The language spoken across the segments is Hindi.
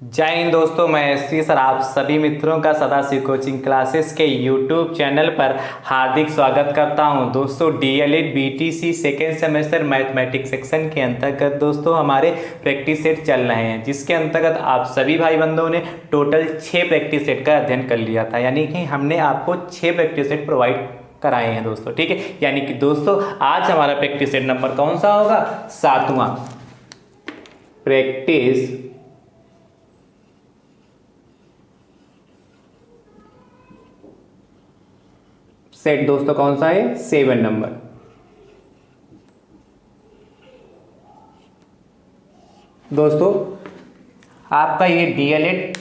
जय हिंद दोस्तों, मैं एसपी सर आप सभी मित्रों का सदाशिव कोचिंग क्लासेस के यूट्यूब चैनल पर हार्दिक स्वागत करता हूं। दोस्तों DElEd BTC second semester mathematics section के अंतर्गत दोस्तों हमारे प्रैक्टिस सेट चल रहे हैं, जिसके अंतर्गत आप सभी भाई बंधुओं ने टोटल 6 प्रैक्टिस सेट का अध्ययन कर लिया था। यानी कि हमने आपको 6 प्रैक्टिस सेट प्रोवाइड कराए हैं दोस्तों, ठीक है। यानी कि दोस्तों आज हमारा प्रैक्टिस सेट नंबर कौन सा होगा? 7वां प्रैक्टिस सेट दोस्तों कौन सा है? 7 नंबर। दोस्तों आपका ये डीएलएड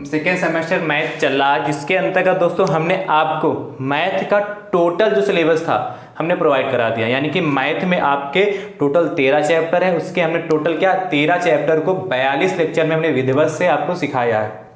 सेकेंड सेमेस्टर मैथ चल रहा है, जिसके अंतर्गत दोस्तों हमने आपको मैथ का टोटल जो सिलेबस था हमने प्रोवाइड करा दिया। यानी कि मैथ में आपके टोटल 13 चैप्टर है, उसके हमने टोटल क्या 13 चैप्टर को 42 लेक्चर में हमने विधिवत से आपको सिखाया है।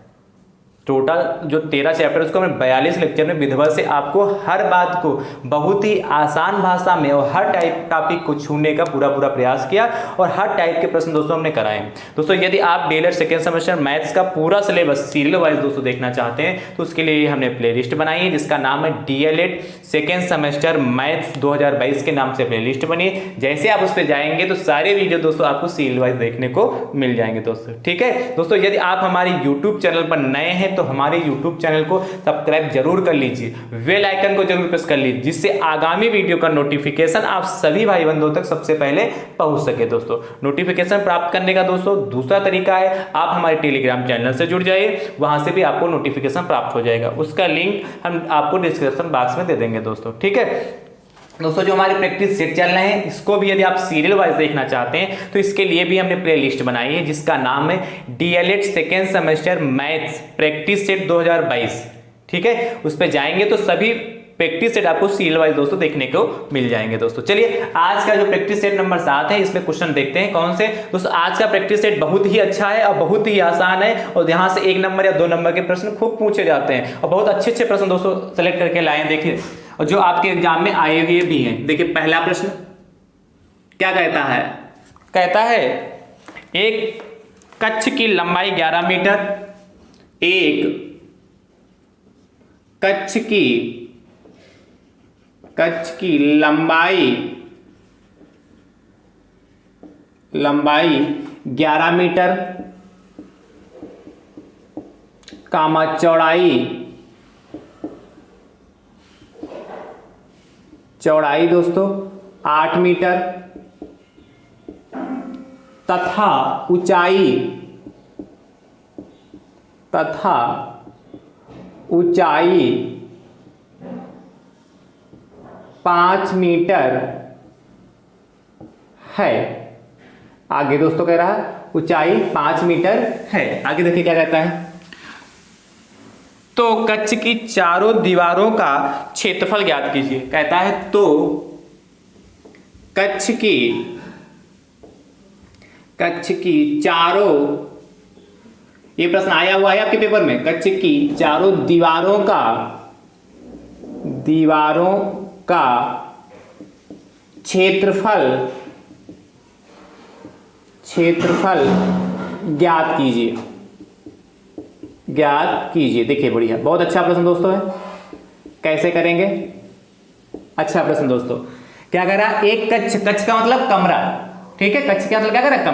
टोटल जो 13 चैप्टर उसको हमने 42 लेक्चर में विधिवत से आपको हर बात को बहुत ही आसान भाषा में और हर टाइप टॉपिक को छूने का पूरा प्रयास किया और हर टाइप के प्रश्न दोस्तों हमने कराए। दोस्तों यदि आप डीएलएड सेकेंड सेमेस्टर मैथ्स का पूरा सिलेबस सीरियल वाइज दोस्तों देखना चाहते हैं तो उसके लिए हमने प्लेलिस्ट बनाई है, जिसका नाम है डीएलएड सेकेंड सेमेस्टर मैथ्स 2022 के नाम से प्लेलिस्ट बनी है। जैसे आप उस पर जाएंगे तो सारे वीडियो दोस्तों आपको सीरियल वाइज देखने को मिल जाएंगे दोस्तों, ठीक है। दोस्तों यदि आप हमारे यूट्यूब चैनल पर नए हैं तो हमारे YouTube चैनल को सब्सक्राइब जरूर कर लीजिए, बेल आइकन को जरूर प्रेस कर लीजिए, जिससे आगामी वीडियो का नोटिफिकेशन आप सभी भाई बंधुओं तक सबसे पहले पहुंच सके। दोस्तों नोटिफिकेशन प्राप्त करने का दोस्तों दूसरा तरीका है, आप हमारे टेलीग्राम चैनल से जुड़ जाइए, वहां से भी आपको नोटिफिकेशन प्राप्त हो जाएगा। उसका लिंक हम आपको डिस्क्रिप्शन बॉक्स में दे देंगे दोस्तों, ठीक है। दोस्तों जो हमारे प्रैक्टिस सेट चल रहे हैं इसको भी यदि आप सीरियल वाइज देखना चाहते हैं तो इसके लिए भी हमने प्ले लिस्ट बनाई है, जिसका नाम है DElEd second semester maths practice set 2022, ठीक है। उस पर जाएंगे तो सभी प्रैक्टिस सेट आपको सीरियल वाइज दोस्तों देखने को मिल जाएंगे। दोस्तों चलिए आज का जो प्रैक्टिस सेट नंबर 7 है इसमें क्वेश्चन देखते हैं कौन से। दोस्तों आज का प्रैक्टिस सेट बहुत ही अच्छा है और बहुत ही आसान है और यहाँ से 1 नंबर या 2 नंबर के प्रश्न खूब पूछे जाते हैं और बहुत अच्छे प्रश्न दोस्तों सेलेक्ट करके लाए। देखिए और जो आपके एग्जाम में आए हुए भी हैं। देखिए पहला प्रश्न क्या कहता है? कहता है एक कच्छ की लंबाई 11 मीटर, एक कच्छ की लंबाई 11 मीटर कामा चौड़ाई दोस्तों 8 मीटर तथा ऊंचाई 5 मीटर है। आगे दोस्तों कह रहा है ऊंचाई 5 मीटर है। आगे देखिए क्या कहता है, तो कच्छ की चारों दीवारों का क्षेत्रफल ज्ञात कीजिए। कहता है तो कच्छ की चारों, ये प्रश्न आया हुआ है आपके पेपर में, कच्छ की चारों दीवारों का क्षेत्रफल ज्ञात कीजिए। देखिए बढ़िया, बहुत अच्छा प्रश्न दोस्तों है। कैसे करेंगे? अच्छा प्रश्न दोस्तों। क्या कह रहा है? एक कच्छ का मतलब कमरा, ठीक है। कच्छ का मतलब क्या कर रहा है?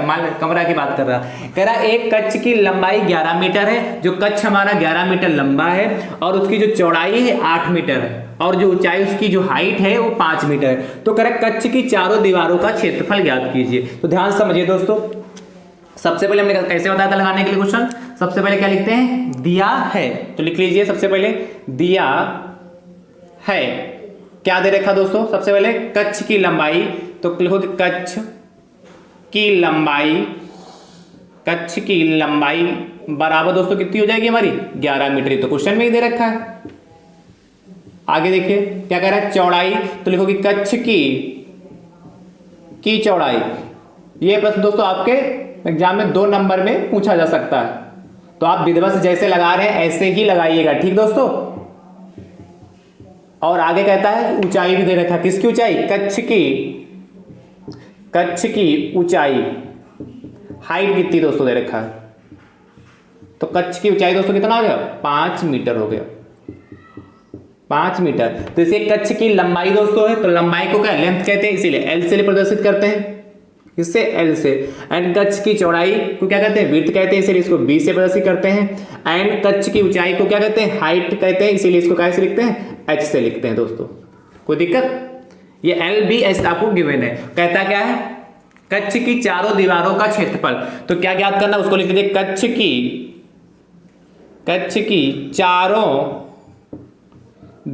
कमरा की बात कर रहा है। कह रहा है एक कच्छ की लंबाई 11 मीटर है, जो कच्छ हमारा 11 मीटर लंबा है और उसकी जो चौड़ाई है 8 मीटर है और जो ऊंचाई उसकी जो हाइट है वो 5 मीटर है। तो कह रहा है कच्छ की चारों दीवारों का क्षेत्रफल ज्ञात कीजिए। तो ध्यान से समझिए दोस्तों, सबसे पहले हमने कैसे बताया था लगाने के लिए क्वेश्चन। सबसे पहले क्या लिखते हैं? दिया है, तो लिख लीजिए सबसे पहले दिया है। क्या दे रखा दोस्तों? सबसे पहले कच्छ की लंबाई, तो लिखो कच्छ की लंबाई बराबर दोस्तों कितनी हो जाएगी हमारी? 11 मीटर। तो क्वेश्चन में ही दे रखा है। आगे देखिए क्या कह रहा है? चौड़ाई, तो लिखो कि कच्छ की चौड़ाई। ये प्रश्न दोस्तों आपके एग्जाम में 2 नंबर में पूछा जा सकता है, तो आप विधिवत से जैसे लगा रहे हैं ऐसे ही लगाइएगा, ठीक दोस्तों। और आगे कहता है ऊंचाई भी दे रखा है। किसकी ऊंचाई? कच्छ की ऊंचाई हाइट कितनी दोस्तों दे रखा है, तो कच्छ की ऊंचाई दोस्तों कितना हो गया, 5 मीटर हो गया, 5 मीटर। तो इसे कच्छ की लंबाई दोस्तों है, तो लंबाई को क्या लेंथ कहते हैं, इसीलिए एल से प्रदर्शित करते हैं, इससे एल से। एंड कच्छ की चौड़ाई को क्या कहते हैं, विड्थ कहते हैं, इसीलिए इसको बी से प्रदर्शित करते हैं। एंड कच्छ की ऊंचाई को क्या कहते हैं, हाइट कहते हैं, इसीलिए इसको कैसे लिखते हैं, एच से लिखते हैं दोस्तों। कोई दिक्कत, ये एल बी एच आपको गिवन है। कहता क्या है, कच्छ की चारों दीवारों का क्षेत्रफल, तो क्या ज्ञात करना, उसको लिख दीजिए कच्छ की चारों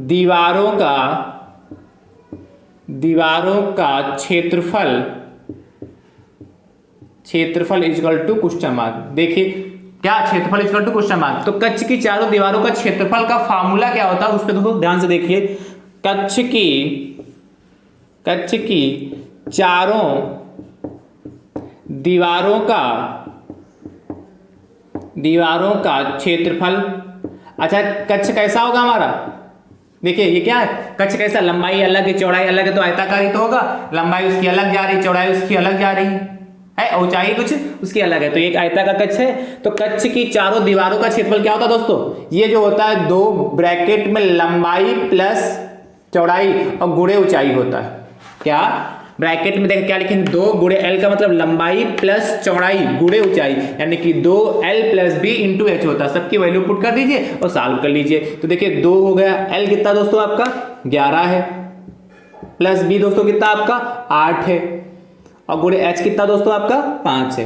दीवारों का क्षेत्रफल इक्वल टू क्वेश्चन मार्क। देखिए क्या क्षेत्रफल इक्वल टू क्वेश्चन मार्क, तो कच्छ की चारों दीवारों का क्षेत्रफल का फार्मूला क्या होता है, उस पर दोस्तों ध्यान से देखिए। कच्छ की चारों दीवारों का क्षेत्रफल। अच्छा कच्छ कैसा होगा हमारा, देखिए ये क्या है, कच्छ कैसा, लंबाई अलग है चौड़ाई अलग है, तो आयताकार ही तो होगा, लंबाई उसकी अलग जा रही, चौड़ाई उसकी अलग जा रही है, ऊंचाई कुछ उसकी अलग है, तो एक आयताकार कच्छ है। तो कच्छ की चारों दीवारों का क्षेत्रफल क्या होता है दोस्तों, ये जो होता है 2 ब्रैकेट में लंबाई प्लस चौड़ाई और गुणे ऊंचाई होता है। क्या ब्रैकेट में देखिए क्या लिखेंगे, 2 गुणे एल का मतलब लंबाई प्लस चौड़ाई गुणे ऊंचाई, यानी कि 2l + b × h होता है। सबकी वैल्यू पुट कर दीजिए और सॉल्व कर लीजिए। तो देखिए 2 हो गया, l कितना दोस्तों आपका 11 है, प्लस b दोस्तों कितना आपका 8 है, और गुणे h कितना दोस्तों आपका 5 है।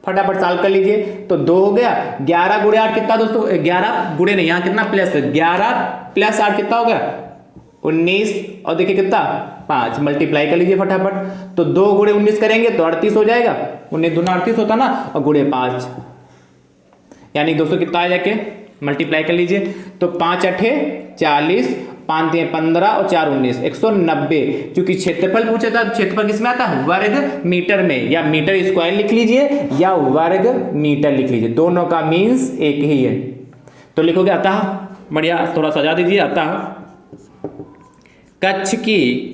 फटाफट सॉल्व कर लीजिए। तो 2 हो गया, 11 × 8 कितना दोस्तों, 11 गुणे नहीं, यहाँ कितना प्लस है, 11 + 8 कितना हो गया 19, और देखिए कितना 5, मल्टीप्लाई कर लीजिए फटाफट। तो 2 × 19 करेंगे तो 38 हो जाएगा, 19 दूना 38 होता ना, और गुणे 5, यानी दोस्तों कितना आ जाके मल्टीप्लाई कर लीजिए। तो 5 × 8 = 40, 5 × 15 और 4 × 19 190। क्योंकि क्षेत्रफल पूछा था, क्षेत्रफल किसमें आता है, वर्ग मीटर में, या मीटर स्क्वायर लिख लीजिए या वर्ग मीटर लिख लीजिए, दोनों का मीन्स एक ही है। तो लिखोगे अतः, बढ़िया थोड़ा सजा दीजिए, अतः कच्छ की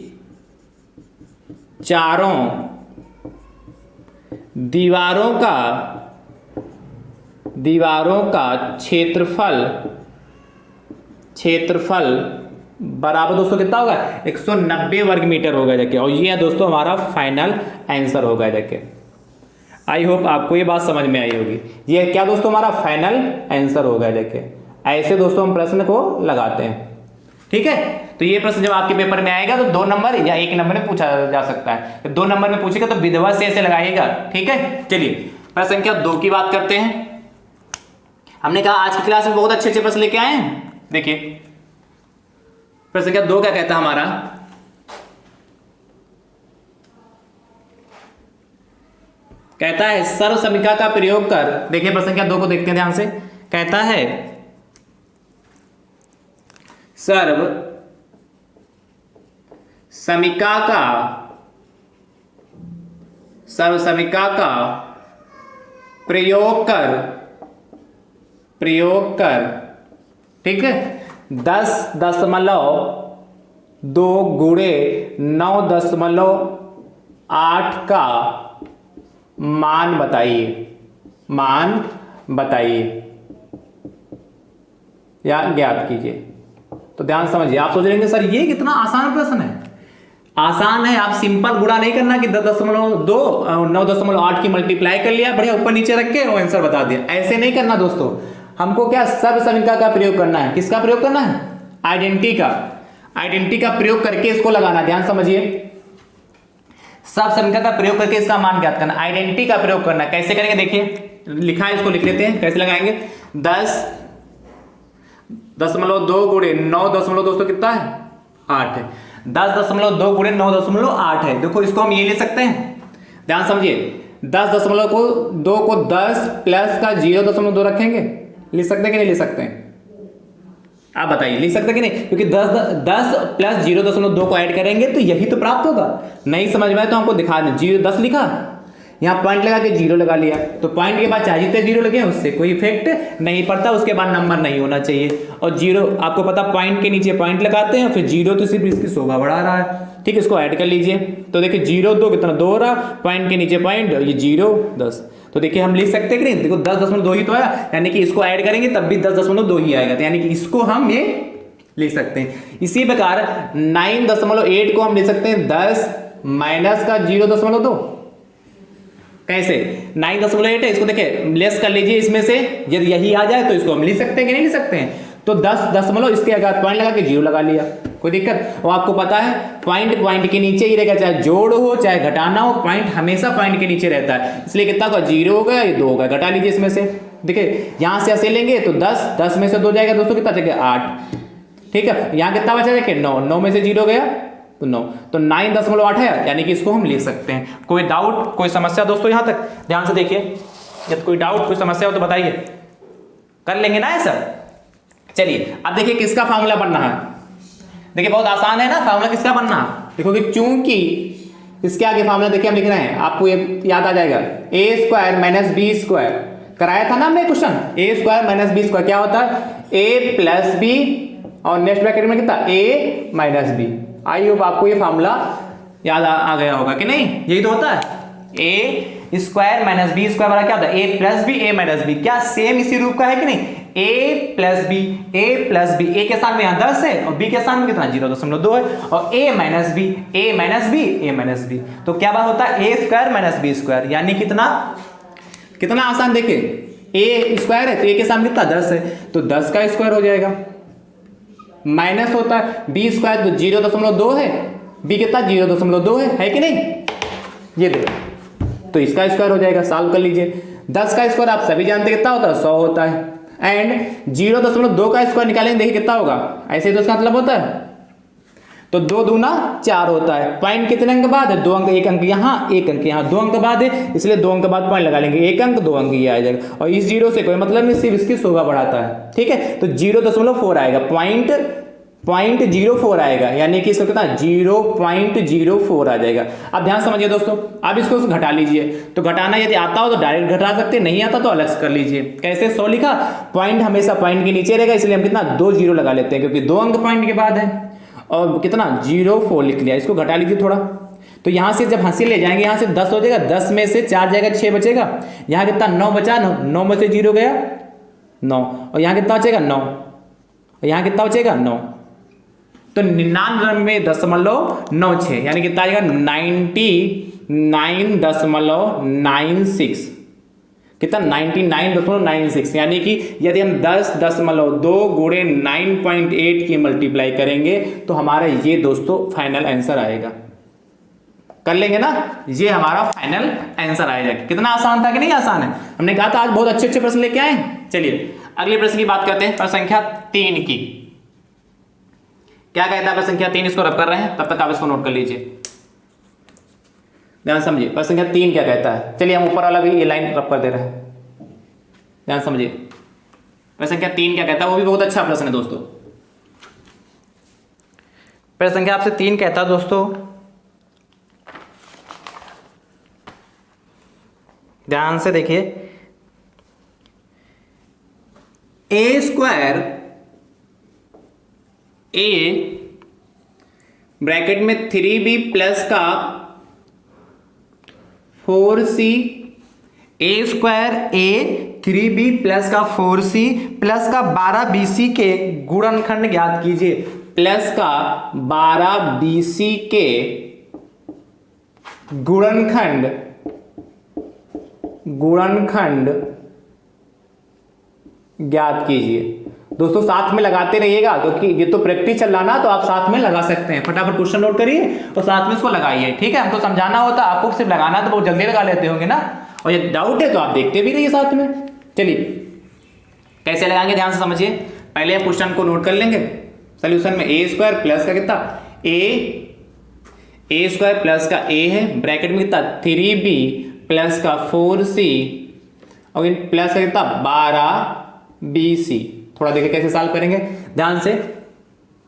चारों दीवारों का क्षेत्रफल बराबर दोस्तों कितना होगा 190 वर्ग मीटर होगा जाके। और ये दोस्तों हमारा फाइनल आंसर होगा जाके। आई होप आपको ये बात समझ में आई होगी। ये क्या दोस्तों हमारा फाइनल आंसर होगा जाके। ऐसे दोस्तों हम प्रश्न को लगाते हैं, ठीक है। तो ये प्रश्न जब आपके पेपर में आएगा तो 2 नंबर या 1 नंबर में पूछा जा सकता है। तो 2 नंबर में पूछेगा तो विधवा से ऐसे लगाइएगा, ठीक है। चलिए प्रश्न संख्या 2 की बात करते हैं। हमने कहा आज की क्लास में बहुत अच्छे प्रश्न लेके आए हैं। देखिए प्रश्न संख्या 2 क्या कहता है हमारा, कहता है सर्व समीकरण का प्रयोग कर। देखिए प्रश्न संख्या 2 को देखते हैं ध्यान से। कहता है सर्व समीकरण का प्रयोग कर, ठीक है, 10.2 गुणे 9.8 का मान बताइए या ज्ञात कीजिए। तो ध्यान समझिए, आप सोच रहे सर ये कितना आसान प्रश्न है। आसान है, आप सिंपल गुणा नहीं करना कि 10.2 9.8 की मल्टीप्लाई कर लिया, बढ़िया ऊपर नीचे रख के वो आंसर बता दिया। ऐसे नहीं करना दोस्तों, हमको क्या सर्व समीकरण का प्रयोग करना है। किसका प्रयोग करना है, आइडेंटिटी का प्रयोग करके इसको लगाना। ध्यान समझिए, सर्व समीकरण का प्रयोग करके इसका मान ज्ञात करना, आइडेंटिटी का प्रयोग करना। कैसे करेंगे देखिए, लिखा है इसको लिख लेते हैं, कैसे लगाएंगे। 10.2 गुणे 9 दोस्तों कितना है 8 है। 10.2 गुणे 9.8 है। देखो इसको हम ये ले सकते हैं, ध्यान समझिए। 10.2 को 10 प्लस का 0.2 रखेंगे, लिख सकते हैं कि नहीं लिख सकते हैं, आप बताइए लिख सकते हैं कि नहीं। क्योंकि 10 प्लस 0.2 को ऐड करेंगे तो यही तो प्राप्त होगा। नहीं समझ में आए तो हमको दिखा दें। 10 लिखा, यहाँ पॉइंट लगा के जीरो लगा लिया, तो पॉइंट के बाद चाहे जितने जीरो लगे उससे कोई इफेक्ट नहीं पड़ता, उसके बाद नंबर नहीं होना चाहिए। और जीरो आपको पता पॉइंट के नीचे पॉइंट लगाते हैं, फिर जीरो तो सिर्फ इसकी शोभा बढ़ा रहा है। ठीक, इसको ऐड कर लीजिए तो देखिए 0 2 कितना 2 हो रहा, पॉइंट के नीचे पॉइंट, ये 0 10, तो देखिए हम लिख सकते हैं कि नहीं, देखो 10.2 ही तो आया, यानी कि इसको ऐड करेंगे तब भी 10.2 ही आएगा, तो यानी कि इसको हम ये लिख सकते हैं। इसी प्रकार 9.8 को हम लिख सकते हैं 10 माइनस का 0.2, कैसे 9.8 है, इसको देखिए लेस कर लीजिए इसमें से, यदि यही आ जाए तो इसको हम लिख सकते हैं कि नहीं लिख सकते हैं, तो 10 इसके अगर पॉइंट लगा के 0 लगा लिया, कोई दिक्कत। और आपको पता है पॉइंट के नीचे ही रहेगा, चाहे जोड़ हो चाहे घटाना हो, पॉइंट हमेशा पॉइंट के नीचे रहता है, इसलिए कितना होगा 0 होगा, ये 2 होगा, घटा लीजिए इसमें से। देखिए यहां से ऐसे लेंगे तो 10 में से 2 जाएगा दोस्तों, कितना बचेगा 8, ठीक है। यहाँ कितना बचा देखिए 9 में से 0 गया तो 9, तो 9.8 है, यानी कि इसको हम लिख सकते हैं। कोई डाउट कोई समस्या दोस्तों, यहां तक ध्यान से देखिए, जब कोई डाउट कोई समस्या हो तो बताइए, कर लेंगे ना ये सब। चलिए अब देखिए किसका फॉर्मूला बनना है, देखिए बहुत आसान है ना, फॉर्मूला किसका बनना है, देखो कि चूंकि इसके आगे फॉर्मूला देखिए हम लिख रहे हैं, आपको ये याद आ जाएगा, a² माइनस b² कराया था ना हमने क्वेश्चन, a² माइनस b² क्या होता है, a प्लस बी और नेक्स्ट ब्रैकेट में कितना a minus B. I hope आपको ये फॉर्मूला याद आ गया होगा कि नहीं, यही तो होता है, a² माइनस b² बराबर क्या होता है, a plus B a minus B, क्या सेम इसी रूप का है कि नहीं, a प्लस बी a के स्थान में यहाँ 10 है और b के स्थान में कितना 0.2 है, और a माइनस बी, तो क्या बात होता है a² माइनस b², यानी कितना आसान, देखिए a² है तो a के सामने कितना 10 है, तो 10 का स्क्वायर हो जाएगा, माइनस होता है b² तो 0.2 है, b कितना 0.2 है कि नहीं, ये देखो, तो इसका स्क्वायर हो जाएगा, सॉल्व कर लीजिए। 10 का स्क्वायर आप सभी जानते कितना होता है 100 होता है, एंड 0.2 का स्क्वायर निकालेंगे देखिए कितना होगा, ऐसे तो इसका मतलब होता है, तो 2 दूना 4 होता है। पॉइंट कितने अंक बाद है, 2 अंक, 1 अंक यहाँ 1 अंक यहाँ, 2 अंक बाद है, इसलिए 2 अंक बाद पॉइंट लगा लेंगे, 1 अंक 2 अंक ये आ जाएगा, और इस 0 से कोई मतलब नहीं, सिर्फ इसकी शोभा बढ़ाता है, ठीक है। तो 0.4 आएगा, पॉइंट 0.4 आएगा, यानी कि इसको कितना 0.04 आ जाएगा। अब ध्यान समझिए दोस्तों, अब इसको घटा लीजिए, तो घटाना यदि आता हो तो डायरेक्ट घटा सकते हैं, नहीं आता तो अलग से कर लीजिए। कैसे 100 लिखा, पॉइंट हमेशा पॉइंट के नीचे रहेगा, इसलिए हम कितना 2 0 लगा लेते हैं, क्योंकि 2 अंक पॉइंट के बाद है, और कितना 0.4 लिख लिया, इसको घटा लीजिए थोड़ा, तो यहां से जब हंसी ले जाएंगे यहाँ से 10 हो जाएगा, 10 में से 4 जाएगा 6 बचेगा, यहाँ कितना 9 बचा, 9 में से 0 गया 9, और यहाँ कितना बचेगा 9, और यहाँ कितना बचेगा 9, तो 99.96, यानी कितना आएगा 99.96, कितना 99.96, यानी कि यदि हम 10.2 गुणे 9.8 की मल्टीप्लाई करेंगे तो हमारा ये दोस्तों फाइनल आंसर आएगा। कर लेंगे ना, ये हमारा फाइनल आंसर आएगा। कितना आसान था कि नहीं आसान है, हमने कहा था आज बहुत अच्छे प्रश्न लेके आए। चलिए अगले प्रश्न की बात करते हैं, प्रश्न संख्या 3 की। क्या कहता है प्रश्न संख्या 3, इसको रब कर रहे हैं, तब तक आप इसको नोट कर लीजिए, ध्यान समझिए। प्रश्न संख्या 3 क्या कहता है, चलिए हम ऊपर वाला भी ये लाइन रब कर दे रहे हैं, ध्यान समझिए। प्रश्न संख्या 3 क्या कहता है, वो भी बहुत अच्छा प्रश्न है दोस्तों। प्रश्न संख्या आपसे 3 कहता है दोस्तों, ध्यान से देखिए, a² a ब्रैकेट में 3b प्लस का 4c, a² a 3b plus का 4c प्लस का 12bc के गुणनखंड ज्ञात कीजिए, प्लस का 12bc के गुणनखंड ज्ञात कीजिए। दोस्तों साथ में लगाते रहिएगा, क्योंकि ये तो प्रैक्टिस चल रहा ना, तो आप साथ में लगा सकते हैं। फटाफट क्वेश्चन नोट करिए और साथ में इसको लगाइए, ठीक है। हमको समझाना होता, आपको सिर्फ लगाना तो बहुत जल्दी लगा लेते होंगे ना, और ये डाउट है तो आप देखते भी रहिए साथ में। चलिए कैसे लगाएंगे ध्यान से समझिए। पहले हम क्वेश्चन को नोट कर लेंगे। सोल्यूशन में a² प्लस का कितना a² प्लस का a है, ब्रैकेट में कितना 3b प्लस का 4c और प्लस का कितना 12bc। थोड़ा देखिए कैसे सॉल्व करेंगे, ध्यान से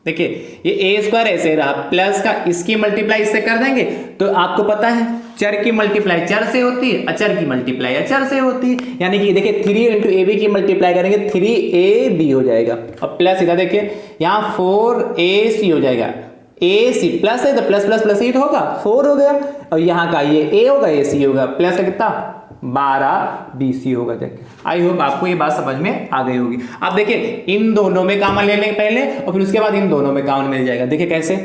देखिए। ये a² ऐसे रहा, प्लस का इसकी मल्टीप्लाई इससे कर देंगे, तो आपको पता है चर की मल्टीप्लाई चर से होती है, अचर की मल्टीप्लाई अचर से होती है। यानी कि देखिए 3 इंटू ए बी की मल्टीप्लाई करेंगे 3ab हो जाएगा, और प्लस इधर देखिए यहाँ 4ac हो जाएगा, ac प्लस है तो प्लस प्लस प्लस ही होगा 4 हो गया, और यहाँ का ये a होगा ac होगा, प्लस का कितना 12bc होगा। देखिए आई होप आपको ये बात समझ में आ गई होगी। अब देखिए इन दोनों में कॉमन ले लेंगे पहले, और फिर उसके बाद इन दोनों में कॉमन मिल जाएगा। देखिए कैसे,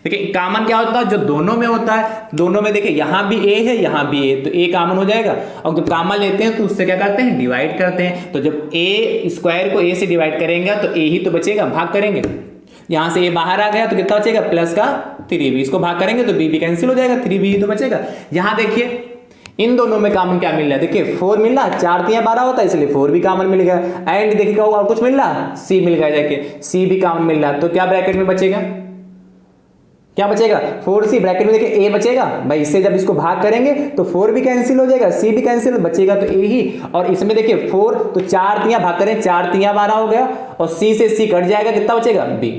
देखिए कॉमन क्या होता है, जो दोनों में होता है, दोनों में देखिए यहाँ भी a है यहाँ भी a, तो a कॉमन हो जाएगा, और जब कॉमन लेते हैं तो उससे क्या करते हैं डिवाइड करते हैं। तो जब a स्क्वायर को a से डिवाइड करेंगे तो a ही तो बचेगा, भाग करेंगे, यहाँ से a बाहर आ गया तो कितना बचेगा प्लस का 3b, इसको भाग करेंगे तो b भी कैंसिल हो जाएगा, 3b ही तो बचेगा। यहाँ देखिए इन दोनों में कॉमन क्या मिल रहा है, देखिए 4 मिल रहा है, 4 3 12 होता है इसलिए 4 भी कॉमन मिल गया, एंड देखिए और कुछ मिल रहा है c मिल गया, देखिए c भी कॉमन मिल रहा है, तो क्या ब्रैकेट में बचेगा, क्या बचेगा 4c, ब्रैकेट में देखिए a बचेगा भाई, इससे जब इसको भाग करेंगे तो 4 भी कैंसिल हो जाएगा, c भी कैंसिल, बचेगा तो a ही, और इसमें देखिए 4 तो 4 3 भाग करें 4 3 12 हो गया, और c से c कट जाएगा, कितना बचेगा b।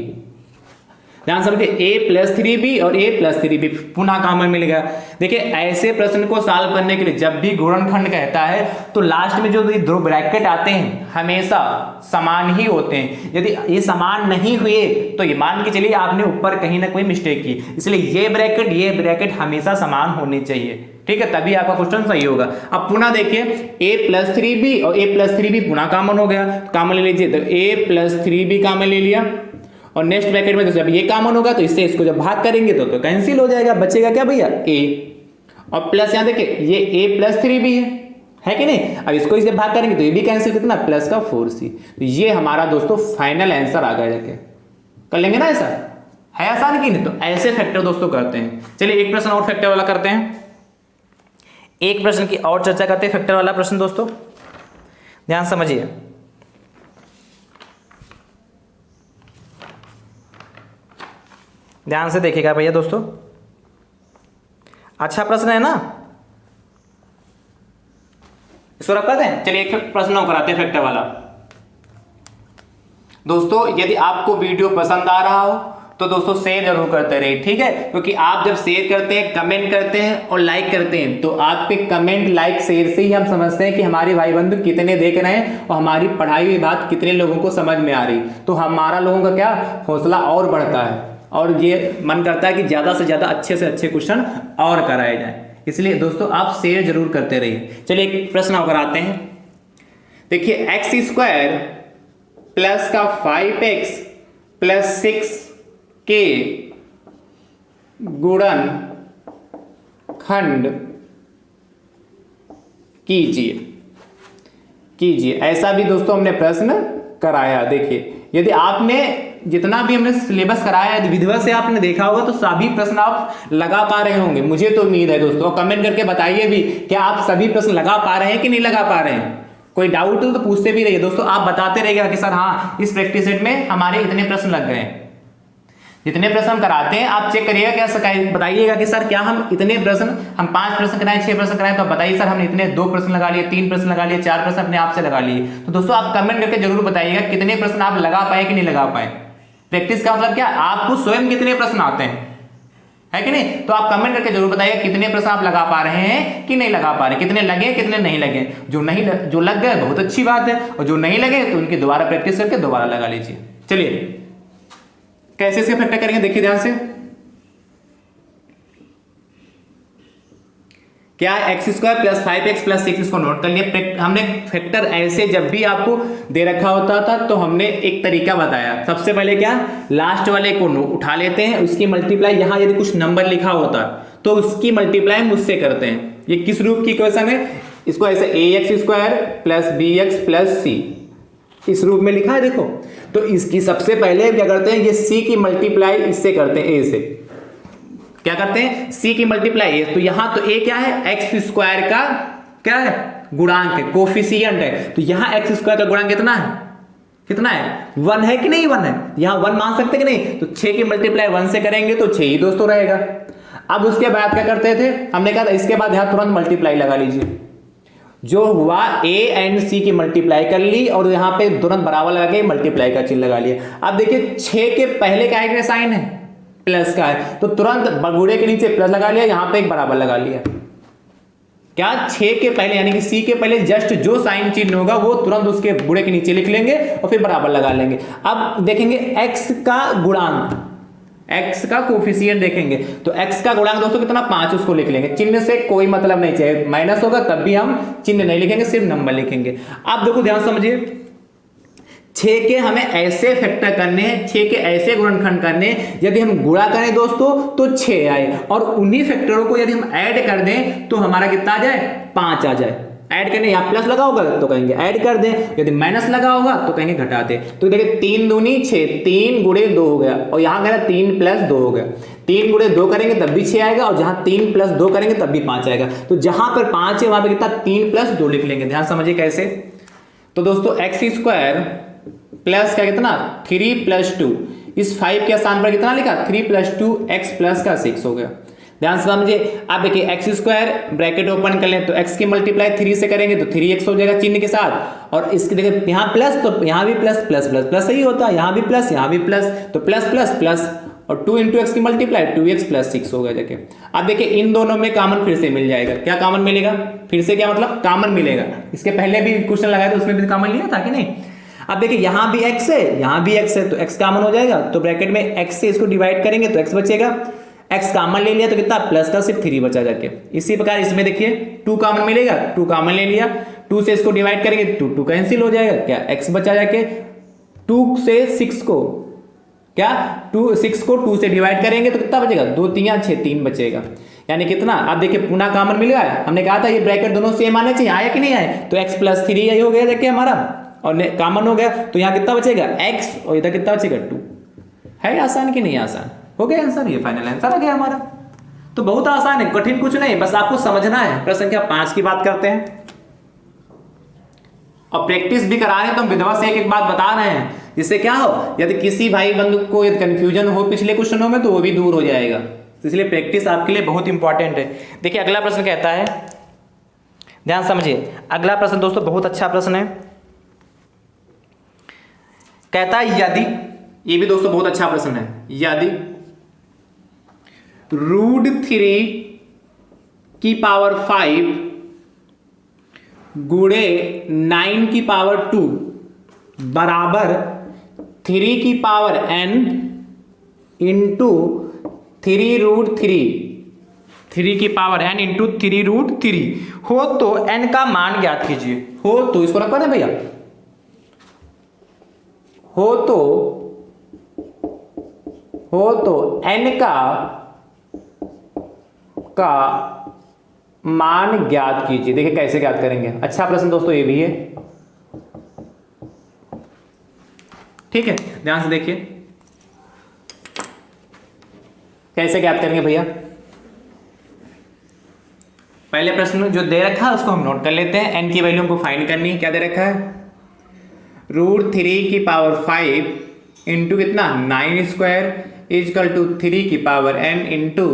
ध्यान समझिए a प्लस 3b और a प्लस 3b पुनः कॉमन मिल गया। देखिए ऐसे प्रश्न को सॉल्व करने के लिए जब भी गुणनखंड कहता है तो लास्ट में जो दो ब्रैकेट आते हैं हमेशा समान ही होते हैं। यदि ये समान नहीं हुए तो ये मान के चलिए आपने ऊपर कहीं ना कोई मिस्टेक की, इसलिए ये ब्रैकेट हमेशा समान होने चाहिए, ठीक है, तभी आपका क्वेश्चन सही होगा। अब पुनः देखिए a प्लस 3b और a प्लस 3b पुनः कॉमन हो गया, कॉमन ले लीजिए, तो a प्लस 3b कॉमन ले लिया, और नेक्स्ट ब्रैकेट में तो जब ये कॉमन होगा तो इससे इसको जब भाग करेंगे तो कैंसिल हो जाएगा, बचेगा क्या भैया a, और प्लस यहाँ देखिए ये a प्लस 3b है कि नहीं, अब इसको इसे भाग करेंगे तो ये भी कैंसिल, कितना प्लस का 4c। तो ये हमारा दोस्तों फाइनल आंसर आ गया, जाके कर लेंगे ना, ऐसा है आसान की नहीं। तो ऐसे फैक्टर दोस्तों करते हैं। चलिए एक प्रश्न और फैक्टर वाला करते हैं, एक प्रश्न की और चर्चा करते हैं, फैक्टर वाला प्रश्न दोस्तों ध्यान समझिए। ध्यान से देखिएगा भैया दोस्तों, अच्छा प्रश्न है ना, इसको रख करते हैं। चलिए एक प्रश्न और कराते हैं फैक्टर वाला। दोस्तों यदि आपको वीडियो पसंद आ रहा हो तो दोस्तों शेयर जरूर करते रहिए, ठीक है, क्योंकि आप जब शेयर करते हैं, कमेंट करते हैं और लाइक करते हैं तो आपके कमेंट लाइक शेयर से ही हम समझते हैं कि हमारे भाई बंधु कितने देख रहे हैं और हमारी पढ़ाई हुई बात कितने लोगों को समझ में आ रही, तो हमारा लोगों का क्या हौसला और बढ़ता है, और ये मन करता है कि ज़्यादा से ज़्यादा अच्छे से अच्छे क्वेश्चन और कराए जाए। इसलिए दोस्तों आप शेयर जरूर करते रहिए। चलिए एक प्रश्न और कराते हैं। देखिए एक्स स्क्वायर प्लस का 5x प्लस 6 के गुणन खंड कीजिए। ऐसा भी दोस्तों हमने प्रश्न कराया। देखिए यदि आपने जितना भी हमने सिलेबस कराया है विधिवत से आपने देखा होगा तो सभी प्रश्न आप लगा पा रहे होंगे, मुझे तो उम्मीद है दोस्तों। कमेंट करके बताइए भी क्या आप सभी प्रश्न लगा पा रहे हैं कि नहीं लगा पा रहे हैं। कोई डाउट हो तो पूछते भी रहिए दोस्तों, आप बताते रहिएगा कि सर हाँ इस प्रैक्टिस सेट में हमारे इतने प्रश्न लग गए हैं। जितने प्रश्न हम कराते हैं आप चेक करिएगा, क्या बताइएगा कि सर क्या हम इतने प्रश्न, हम 5 प्रश्न कराएं 6 प्रश्न कराएं तो बताइए सर हमने इतने 2 प्रश्न लगा लिए, 3 प्रश्न लगा लिए, 4 प्रश्न अपने आप से लगा लिए। तो दोस्तों आप कमेंट करके जरूर बताइएगा कितने प्रश्न आप लगा पाए कि नहीं लगा पाए। प्रैक्टिस का मतलब क्या, आपको स्वयं कितने प्रश्न आते हैं, है कि नहीं। तो आप कमेंट करके जरूर बताइएगा कितने प्रश्न आप लगा पा रहे हैं कि नहीं लगा पा रहे, कितने लगे कितने नहीं लगे। जो लग गए बहुत अच्छी बात है, और जो नहीं लगे तो उनकी दोबारा प्रैक्टिस करके दोबारा लगा लीजिए। चलिए कैसे इसके फैक्टर करेंगे देखिए ध्यान से। क्या x square plus 5x plus 6 इसको नोट कर लिया। हमने फैक्टर ऐसे जब भी आपको दे रखा होता था तो हमने एक तरीका बताया। सबसे पहले क्या, लास्ट वाले को उठा लेते हैं, उसकी मल्टीप्लाई, यहां यदि कुछ नंबर लिखा होता तो उसकी मल्टीप्लाई मुझसे करते हैं। ये किस रूप की इक्वेशन है, इसको ऐसे ax square plus bx plus c इस रूप में लिखा है देखो। तो इसकी सबसे पहले क्या करते हैं, ये c की मल्टीप्लाई इससे करते हैं, a से क्या करते हैं c की मल्टीप्लाई a। तो यहां तो a क्या है, एक्स स्क्वायर का क्या है गुणांक है, कोफिशिएंट है। तो यहां एक्स स्क्वायर का गुणांक कितना है, कितना है 1 है कि नहीं 1 है, यहां 1 मान सकते कि नहीं। तो 6 की मल्टीप्लाई 1 से करेंगे तो 6 ही दोस्तों रहेगा। अब उसके बाद क्या करते थे, हमने कहा इसके बाद यहां तुरंत मल्टीप्लाई लगा लीजिए। जो हुआ a एंड c की मल्टीप्लाई कर ली और यहां पे तुरंत बराबर लगा के मल्टीप्लाई का चिन्ह लगा लिया। अब देखिए 6 के पहले क्या है साइन है, प्लस का है, तो तुरंत गुणे के नीचे प्लस लगा लिया, यहां पे एक बराबर लगा लिया। क्या 6 के पहले यानी कि सी के पहले जस्ट जो साइन चिन्ह होगा वो तुरंत उसके गुणे के नीचे लिख लेंगे और फिर बराबर लगा लेंगे। अब देखेंगे x का गुणांक, x का कोफिशिएंट देखेंगे तो x का गुणांक दोस्तों कितना 5, उसको लिख लेंगे। चिन्ह से कोई मतलब नहीं, चाहिए माइनस होगा तब भी हम चिन्ह नहीं लिखेंगे, सिर्फ नंबर लिखेंगे। अब देखो ध्यान समझिए, 6 के हमें ऐसे फैक्टर करने हैं, 6 के ऐसे गुणनखंड करने हैं, यदि हम गुणा करें दोस्तों तो 6 आए, और उन्हीं फैक्टरों को यदि हम ऐड कर दें तो हमारा कितना आ जाए, 5 आ जाए। ऐड करने, यहाँ प्लस लगा होगा तो कहेंगे ऐड कर दें, यदि माइनस लगा होगा तो कहेंगे घटा दें। तो देखिए 3 दूनी 6, 3 गुणे 2 हो गया, और यहाँ कह रहा 3 प्लस 2 हो गया। 3 गुणे 2 करेंगे तब भी 6 आएगा, और जहां 3 प्लस 2 करेंगे तब भी 5 आएगा। तो जहां पर 5 है वहां पर कितना 3 प्लस 2 लिख लेंगे। ध्यान समझिए कैसे। तो दोस्तों एक्स स्क्वायर प्लस का कितना 3 प्लस 2, इस 5 के स्थान पर कितना लिखा 3 प्लस 2 एक्स प्लस का 6 हो गया। ध्यान से समझिए। आप देखिए एक्स स्क्वायर ब्रैकेट ओपन कर लें तो एक्स की मल्टीप्लाई 3 से करेंगे तो 3x हो जाएगा चिन्ह के साथ, और इसके देखिए यहाँ प्लस तो यहाँ भी प्लस प्लस प्लस प्लस सही होता है, यहाँ भी प्लस यहाँ भी प्लस, तो प्लस प्लस प्लस, और 2 इंटू एक्स की मल्टीप्लाई 2x प्लस 6 हो गया। देखिए अब देखिए इन दोनों में कॉमन फिर से मिल जाएगा। क्या कॉमन मिलेगा, फिर से क्या मतलब कॉमन मिलेगा। इसके पहले भी क्वेश्चन लगाया तो उसमें भी कॉमन लिया था कि नहीं। अब देखिए यहाँ भी x है यहाँ भी x है, तो x कॉमन हो जाएगा, तो ब्रैकेट में x से इसको डिवाइड करेंगे तो x बचेगा। x कॉमन ले लिया तो कितना प्लस का सिर्फ 3 बचा जाके। इसी प्रकार इसमें देखिए 2 कॉमन मिलेगा, 2 कॉमन ले लिया, 2 से इसको डिवाइड करेंगे 2 कैंसिल हो जाएगा, क्या x बचा जाके। 2 से 6 को क्या 6 को 2 से डिवाइड करेंगे तो कितना बचेगा 2 3 6 3 बचेगा, यानी कितना। अब देखिए पुनः कॉमन मिल गया। हमने कहा था ये ब्रैकेट दोनों सेम आने चाहिए, आया कि नहीं आए, तो x प्लस 3 यही हो गया देखिए हमारा, और कॉमन हो गया। तो यहाँ कितना बचेगा x, और इधर कितना बचेगा 2। है आसान कि नहीं आसान, हो गया आंसर, ये फाइनल आंसर आ गया हमारा। तो बहुत आसान है, कठिन कुछ नहीं, बस आपको समझना है। प्रश्न संख्या 5 की बात करते हैं, और प्रैक्टिस भी करा रहे हैं, तो हम विधवा से एक बात बता रहे हैं, जिससे क्या हो, यदि किसी भाई बंधु को यदि कंफ्यूजन हो पिछले क्वेश्चनों में तो वो भी दूर हो जाएगा। तो इसलिए प्रैक्टिस आपके लिए बहुत इंपॉर्टेंट है। देखिए अगला प्रश्न कहता है, ध्यान समझिए। अगला प्रश्न दोस्तों बहुत अच्छा प्रश्न है, कहता है यदि, ये भी दोस्तों बहुत अच्छा प्रश्न है, यदि √3 की पावर 5 गुणे 9 की पावर 2 बराबर 3 की पावर n इंटू 3√3, 3 की पावर n इंटू 3√3 हो तो n का मान ज्ञात कीजिए। हो तो इसको रखो ना भैया, हो तो n का मान ज्ञात कीजिए। देखिए कैसे ज्ञात करेंगे, अच्छा प्रश्न दोस्तों ये भी है, ठीक है। ध्यान से देखिए कैसे ज्ञात करेंगे भैया। पहले प्रश्न जो दे रखा है उसको हम नोट कर लेते हैं। n की वैल्यू हमको फाइंड करनी है। क्या दे रखा है, √3 की पावर 5 इंटू कितना 9 स्क्वायर इजकल टू 3 की पावर n इंटू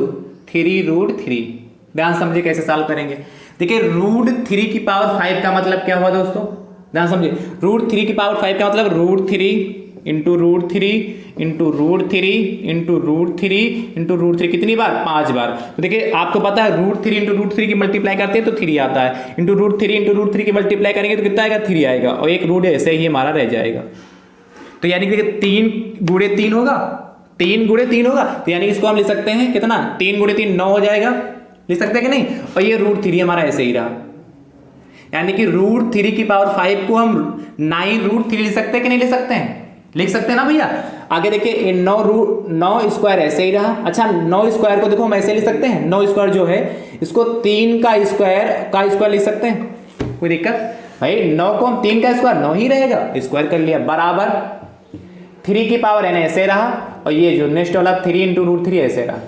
3√3। ध्यान समझिए कैसे सॉल्व करेंगे। देखिए √3 की पावर 5 का मतलब क्या हुआ दोस्तों, ध्यान समझिए। √3 की पावर 5 का मतलब √3 इंटू √3 इंटू √3 इंटू √3 इंटू √3 कितनी बार 5 बार। तो देखिए आपको पता है √3 इंटू √3 की मल्टीप्लाई करते हैं तो 3 आता है, इंटू √3 इंटू √3 की मल्टीप्लाई करेंगे तो कितना आएगा 3 आएगा, और एक रूट ऐसे ही हमारा रह जाएगा। तो यानी कि 3 गुणे 3 होगा, 3 गुणे 3 होगा, तो यानी इसको हम लिख सकते हैं कितना 3 गुणे 3 9 हो जाएगा, लिख सकते हैं कि नहीं। और ये √3 हमारा ऐसे ही रहा, यानी कि √3 की पावर 5 को हम 9√3 लिख सकते हैं कि नहीं लिख सकते हैं, लिख सकते हैं ना भैया। आगे देखिए 9 स्क्वायर ऐसे ही रहा। अच्छा 9 स्क्वायर को देखो हम ऐसे लिख सकते हैं, 9 स्क्वायर जो है इसको 3 का स्क्वायर लिख सकते हैं, कोई दिक्कत भाई। 9 को हम 3 का स्क्वायर 9 ही रहेगा, स्क्वायर कर लिया, बराबर 3 की पावर n ऐसे रहा, और ये जो नेक्स्ट वाला 3 इंटू √3 ऐसे रहा,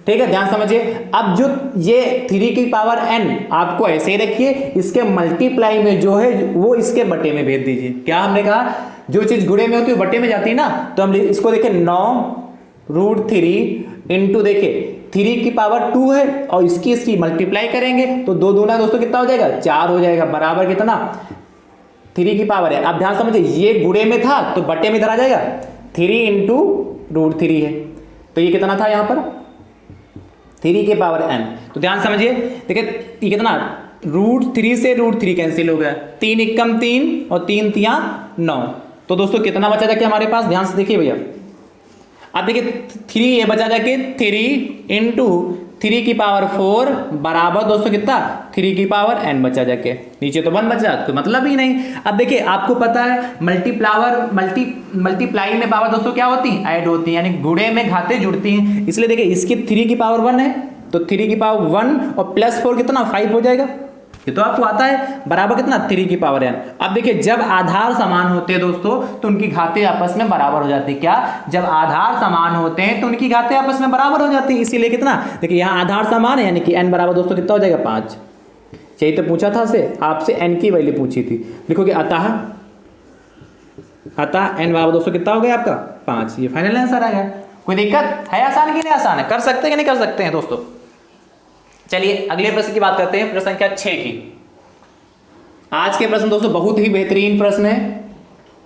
ठीक है। ध्यान समझिए। अब जो ये 3 की पावर n आपको ऐसे ही रखिए, इसके मल्टीप्लाई में जो है वो इसके बटे में भेज दीजिए। क्या हमने कहा, जो चीज गुणे में होती है बटे में जाती है ना, तो हम इसको देखें 9√3 इंटू देखिए 3 की पावर 2 है, और इसकी मल्टीप्लाई करेंगे तो 2 दूना दोस्तों कितना हो जाएगा 4 हो जाएगा, बराबर कितना 3 की पावर है। अब ध्यान समझिए ये गुणे में था तो बटे में इधर आ जाएगा, 3 इंटू √3 है, तो ये कितना था यहाँ पर 3 के पावर n। तो ध्यान समझिए, देखिए ये कितना √3 से √3 कैंसिल हो गया, 3 एकम 3 और 3 तियां 9। तो दोस्तों कितना बचा जाके हमारे पास, ध्यान से देखिए भैया, अब देखिए 3 ये बचा जाके 3 इंटू 3 की पावर 4 बराबर दोस्तों कितना 3 की पावर n बचा जाके, नीचे तो 1 बचा, कोई मतलब ही नहीं। अब देखिए आपको पता है मल्टीप्लाई में पावर दोस्तों क्या होती है, ऐड होती है, यानी गुणे में घाते जुड़ती हैं। इसलिए देखिए इसकी 3 की पावर 1 है, तो 3 की पावर 1 और प्लस 4 कितना 5 हो जाएगा, ये तो आपको आता है, बराबर कितना 3 की पावर n। अब देखिए जब आधार समान होते हैं दोस्तों तो उनकी घातें आपस में बराबर हो जाती है। क्या, जब आधार समान होते हैं तो उनकी घातें आपस में बराबर हो जाती है। इसीलिए कितना, देखिए यहाँ आधार समान है यानी कि n बराबर दोस्तों कितना हो जाएगा 5। यही तो पूछा था से आपसे n की वैल्यू पूछी थी, लिखोगे अतः n बराबर दोस्तों कितना हो गया आपका 5। ये फाइनल आंसर आ गया। कोई दिक्कत है, आसान की नहीं आसान है, कर सकते हैं कि नहीं कर सकते हैं दोस्तों। चलिए अगले प्रश्न की बात करते हैं, प्रश्न संख्या 6 की। आज के प्रश्न दोस्तों बहुत ही बेहतरीन प्रश्न है,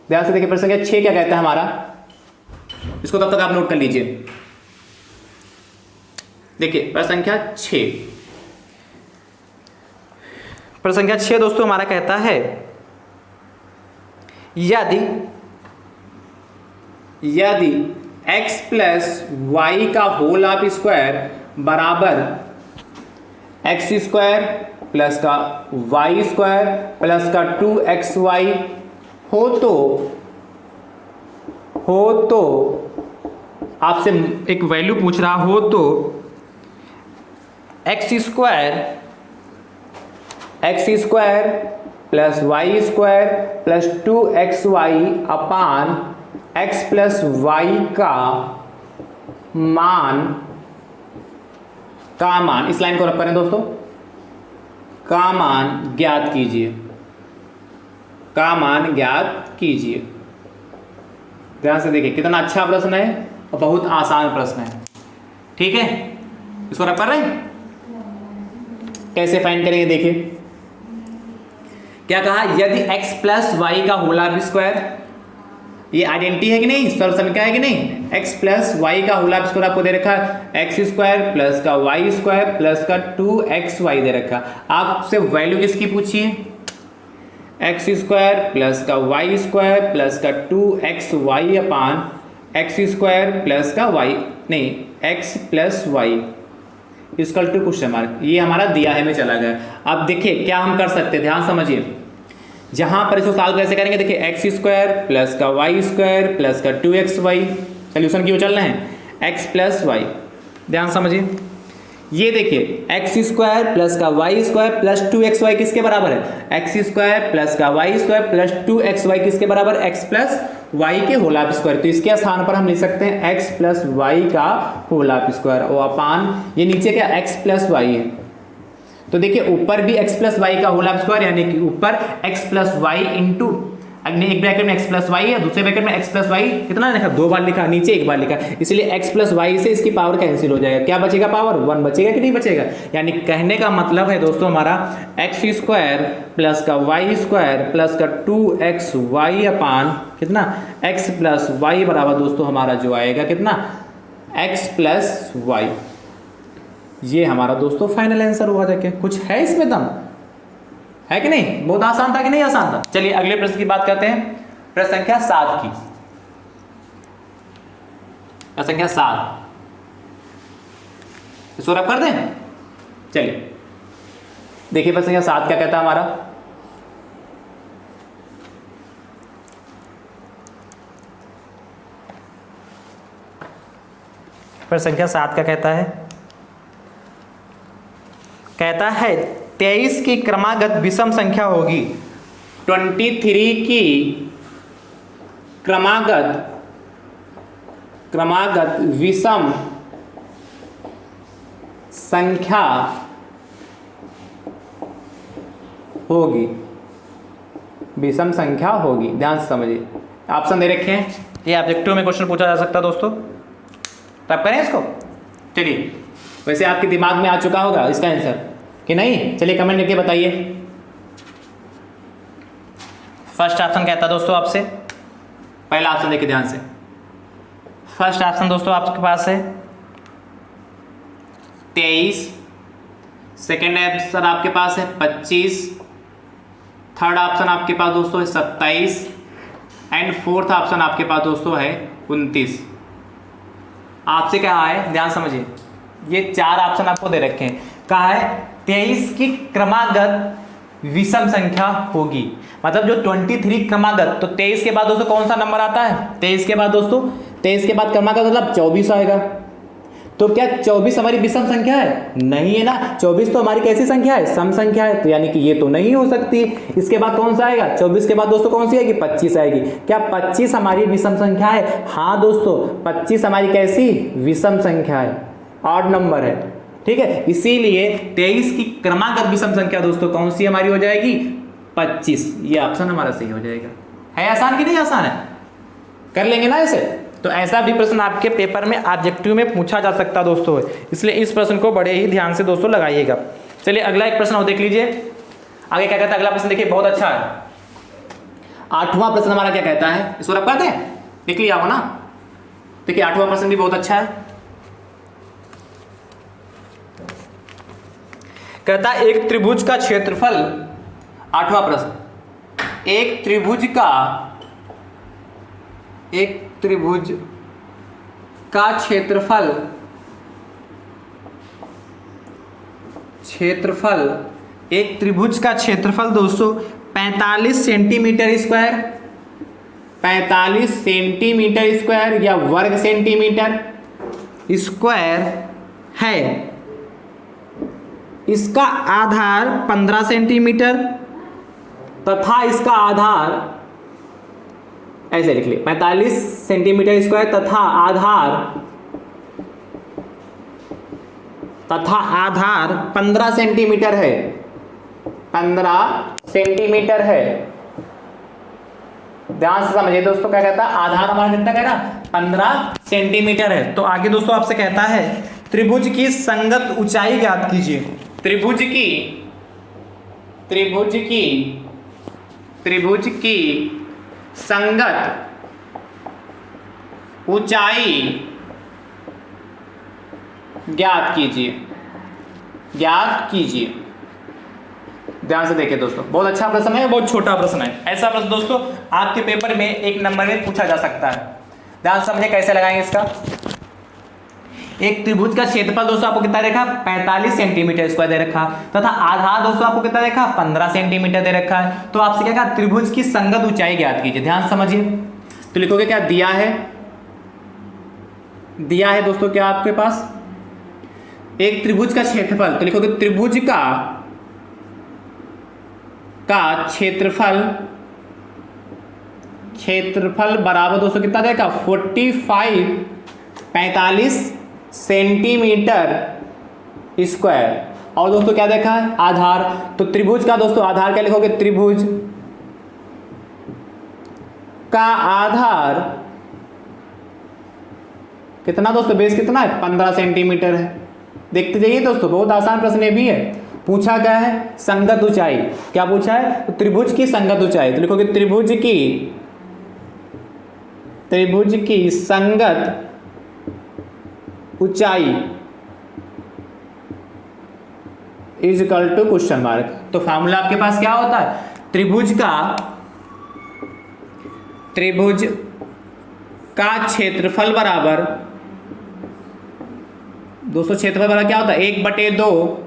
ध्यान से देखिए प्रश्न संख्या 6 क्या कहता है हमारा, इसको तब तक आप नोट कर लीजिए। देखिए प्रश्न संख्या 6, प्रश्न संख्या 6 दोस्तों हमारा कहता है यदि x प्लस वाई का होल ऑफ स्क्वायर बराबर एक्स स्क्वायर प्लस का वाई स्क्वायर प्लस का 2xy हो तो आपसे एक वैल्यू पूछ रहा हो तो X square plus Y square plus 2xy अपान x प्लस वाई का मान, इस लाइन को रख करें दोस्तों, का मान ज्ञात कीजिए। ध्यान से देखिए कितना अच्छा प्रश्न है और बहुत आसान प्रश्न है, ठीक है। इसको रख कर रहे हैं, कैसे फाइंड करेंगे देखिए क्या कहा, यदि x प्लस वाई का होल ऑफ स्क्वायर, ये आइडेंटिटी है कि नहीं, सर्व समीकरण है कि नहीं, x प्लस वाई का होल ऑफ स्क्वायर आपको दे रखा है, एक्स स्क्वायर प्लस का वाई स्क्वायर प्लस का 2xy दे रखा। आपसे वैल्यू किसकी पूछी है, एक्स स्क्वायर प्लस का वाई स्क्वायर प्लस का 2xy अपान एक्स स्क्वायर प्लस का वाई, नहीं x plus Y equal to question mark, ये हमारा दिया है में चला गया। अब देखिए क्या हम कर सकते हैं, ध्यान समझिए, जहां पर इसको सॉल्व कैसे करेंगे, देखिए एक्स स्क्वायर प्लस का वाई स्क्वायर प्लस का 2xy, सोल्यूशन की ओर चल रहे हैं, x प्लस वाई, ध्यान समझिए, ये देखिए एक्स स्क्वायर प्लस का वाई स्क्वायर प्लस 2xy किसके बराबर है, एक्स स्क्वायर प्लस का वाई स्क्वायर प्लस 2xy किसके बराबर, x प्लस वाई के होल ऑफ स्क्वायर। तो इसके स्थान पर हम लिख सकते हैं x प्लस वाई का होल ऑफ स्क्वायर और अपान ये नीचे क्या x प्लस वाई है। तो देखिए ऊपर भी x प्लस वाई का होल ऑफ स्क्वायर, यानी कि ऊपर x प्लस वाई इंटू एक ब्रैकेट में x प्लस वाई है, दूसरे ब्रैकेट में x प्लस वाई कितना लिखा, 2 बार लिखा, नीचे 1 बार लिखा, इसलिए x प्लस वाई से इसकी पावर कैंसिल हो जाएगा, क्या बचेगा, पावर 1 बचेगा कि नहीं बचेगा। यानी कहने का मतलब है दोस्तों हमारा एक्स स्क्वायर प्लस का वाई स्क्वायर प्लस का 2xy अपान कितना x प्लस वाई बराबर दोस्तों हमारा जो आएगा कितना x प्लस वाई। ये हमारा दोस्तों फाइनल आंसर हुआ जाके, कुछ है इसमें दम है कि नहीं, बहुत आसान था कि नहीं आसान था। चलिए अगले प्रश्न की बात करते हैं, प्रश्न संख्या 7 की। प्रश्न संख्या 7 इसको रब कर दें, चलिए देखिए प्रश्न संख्या 7 क्या कहता है हमारा, प्रश्न संख्या 7 क्या कहता है 23 की क्रमागत विषम संख्या होगी, 23 की क्रमागत विषम संख्या होगी, विषम संख्या होगी। ध्यान से समझिए, ऑप्शन दे रखे हैं, ये ऑब्जेक्टिव में क्वेश्चन पूछा जा सकता है दोस्तों, तब करें इसको। चलिए वैसे आपके दिमाग में आ चुका होगा इसका आंसर कि नहीं, चलिए कमेंट करके बताइए। फर्स्ट ऑप्शन कहता है दोस्तों आपसे, पहला ऑप्शन देखिए ध्यान से, फर्स्ट ऑप्शन दोस्तों आपके पास है 23, सेकेंड ऑप्शन आपके पास है 25, थर्ड ऑप्शन आपके पास दोस्तों है 27 एंड फोर्थ ऑप्शन आपके पास दोस्तों है 29। आपसे क्या है, ध्यान समझिए, ये 4 ऑप्शन आपको दे रखे हैं। कहा है 23 की क्रमागत विषम संख्या होगी, मतलब जो 23 क्रमागत, तो 23 के बाद दोस्तों कौन सा नंबर आता है, 23 के बाद दोस्तों, 23 के बाद क्रमागत मतलब 24 आएगा। तो क्या 24 हमारी विषम संख्या है? नहीं है ना, 24 तो हमारी कैसी संख्या है, सम संख्या है, तो यानी कि ये तो नहीं हो सकती। इसके बाद कौन सा आएगा, 24 के बाद दोस्तों कौन सी आएगी, 25 आएगी। क्या 25 हमारी विषम संख्या है? हाँ दोस्तों, 25 हमारी कैसी विषम संख्या है, ऑड नंबर है, ठीक है। इसीलिए 23 की क्रमागत विषम संख्या दोस्तों कौन सी हमारी हो जाएगी, 25। ये ऑप्शन हमारा सही हो जाएगा। है आसान कि नहीं आसान है, कर लेंगे ना ऐसे। तो ऐसा भी प्रश्न आपके पेपर में ऑब्जेक्टिव में पूछा जा सकता दोस्तों, इसलिए इस प्रश्न को बड़े ही ध्यान से दोस्तों लगाइएगा। चलिए अगला एक प्रश्न और देख लीजिए, आगे क्या कहता है अगला प्रश्न, देखिए बहुत अच्छा है। 8वां प्रश्न हमारा क्या कहता है, इसको रख पाते हैं, लिख लिया हो ना। देखिए 8वां प्रश्न भी बहुत अच्छा है, कहता है एक त्रिभुज का क्षेत्रफल, 8वां प्रश्न, एक त्रिभुज का क्षेत्रफल एक त्रिभुज का क्षेत्रफल दोस्तों 45 सेंटीमीटर स्क्वायर, 45 सेंटीमीटर स्क्वायर या वर्ग सेंटीमीटर स्क्वायर है। इसका आधार 15 सेंटीमीटर तथा इसका आधार, ऐसे लिख लिए, 45 सेंटीमीटर स्क्वायर तथा आधार 15 सेंटीमीटर है, 15 सेंटीमीटर है। ध्यान से समझिए दोस्तों, क्या कहता है, आधार हमारा कितना कह रहा, 15 सेंटीमीटर है। तो आगे दोस्तों आपसे कहता है त्रिभुज की संगत ऊंचाई ज्ञात कीजिए। त्रिभुज की संगत ऊंचाई ज्ञात कीजिए। ध्यान से देखिए दोस्तों, बहुत अच्छा प्रश्न है, बहुत छोटा प्रश्न है। ऐसा प्रश्न दोस्तों आपके पेपर में 1 नंबर में पूछा जा सकता है। ध्यान समझिए कैसे लगाएंगे इसका। एक त्रिभुज का क्षेत्रफल दोस्तों आपको कितना देखा, 45 सेंटीमीटर स्क्वायर दे रखा, तथा आधार दोस्तों आपको कितना देखा, 15 सेंटीमीटर दे रखा है। तो आपसे क्या कहा, त्रिभुज की संगत ऊंचाई ज्ञात कीजिए। ध्यान समझिए, तो लिखोगे क्या, दिया है दोस्तों क्या आपके पास, एक त्रिभुज का क्षेत्रफल, तो लिखोगे त्रिभुज का क्षेत्रफल बराबर दोस्तों कितना देखा, 45 सेंटीमीटर स्क्वायर। और दोस्तों क्या देखा है, आधार, तो त्रिभुज का दोस्तों आधार क्या लिखोगे, त्रिभुज का आधार कितना दोस्तों, बेस कितना है, 15 सेंटीमीटर है। देखते जाइए दोस्तों, बहुत आसान प्रश्न ये भी है। पूछा क्या है, संगत ऊंचाई, क्या पूछा है, तो त्रिभुज की संगत ऊंचाई, तो लिखोगे त्रिभुज की संगत ऊंचाई is equal to question mark. तो फॉर्मूला आपके पास क्या होता है, त्रिभुज का क्षेत्रफल बराबर दोस्तों, क्षेत्रफल बराबर क्या होता है, 1/2